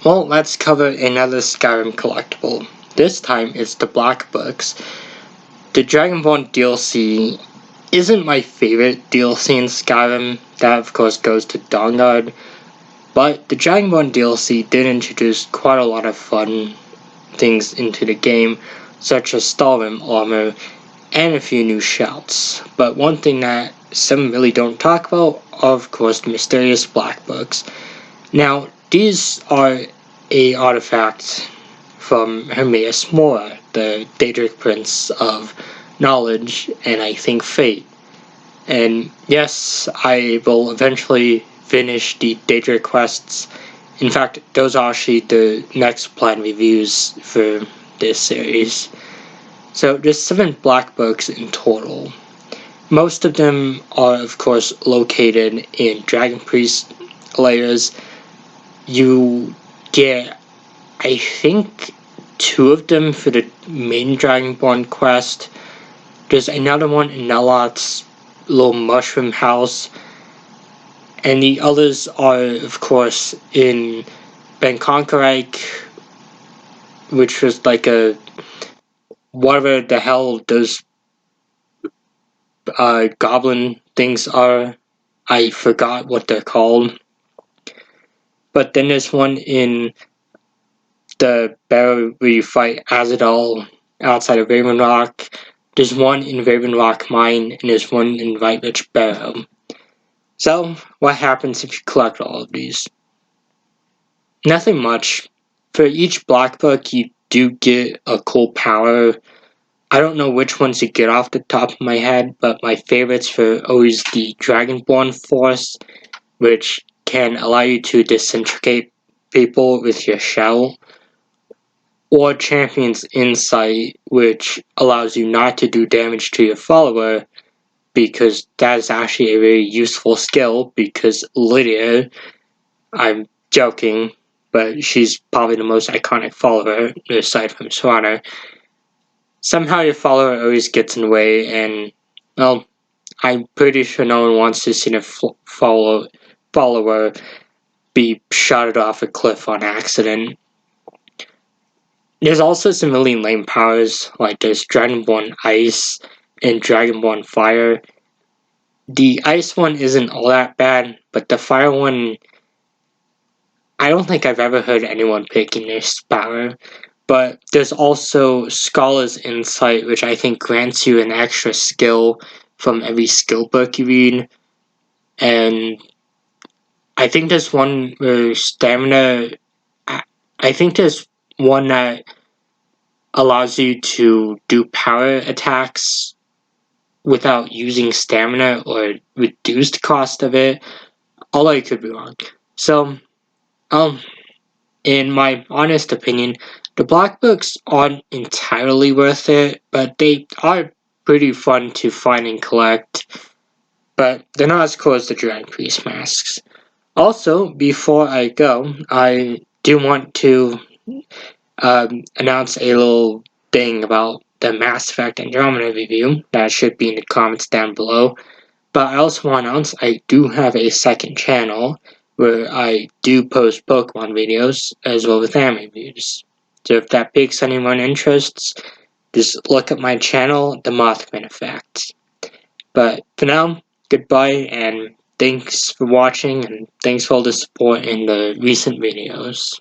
Well, let's cover another Skyrim collectible. This time it's the Black Books. The Dragonborn DLC isn't my favorite DLC in Skyrim. That of course goes to Dawnguard. But the Dragonborn DLC did introduce quite a lot of fun things into the game, such as Stalrim armor and a few new shouts. But one thing that some really don't talk about are of course the mysterious Black Books. Now, these are a artifact from Hermaeus Mora, the Daedric Prince of Knowledge and I think Fate. And yes, I will eventually finish the Daedric quests. In fact, those are actually the next planned reviews for this series. So there's 7 Black Books in total. Most of them are of course located in Dragon Priest layers. You get, I think, 2 of them for the main Dragonborn quest. There's another one in Nelot's little mushroom house. And the others are, of course, in Benkonkarike, which was like a whatever the hell those goblin things are. I forgot what they're called. But then there's one in the barrow where you fight Azadal outside of Raven Rock. There's one in Raven Rock Mine, and there's one in White Ridge Barrow. So, what happens if you collect all of these? Nothing much. For each Black Book, you do get a cool power. I don't know which ones you get off the top of my head, but my favorites are always the Dragonborn Force, which can allow you to disintegrate people with your shell, or Champion's Insight, which allows you not to do damage to your follower, because that is actually a very useful skill, because Lydia, I'm joking, but she's probably the most iconic follower, aside from Serana. Somehow your follower always gets in the way, and, well, I'm pretty sure no one wants to see a follower be shot off a cliff on accident. There's also some really lame powers, like there's Dragonborn Ice and Dragonborn Fire. The Ice one isn't all that bad, but the Fire one, I don't think I've ever heard anyone picking this power. But there's also Scholar's Insight, which I think grants you an extra skill from every skill book you read. And I think there's one where Stamina... I think there's one that allows you to do power attacks without using stamina or reduced cost of it. Although I could be wrong. So, in my honest opinion, the Black Books aren't entirely worth it, but they are pretty fun to find and collect. But they're not as cool as the Dragon Priest masks. Also, before I go, I do want to announce a little thing about the Mass Effect Andromeda review. That should be in the comments down below. But I also want to announce I do have a second channel where I do post Pokemon videos as well as anime reviews. So if that piques anyone's interest, just look at my channel, The Mothman Effect. But for now, goodbye and thanks for watching and thanks for all the support in the recent videos.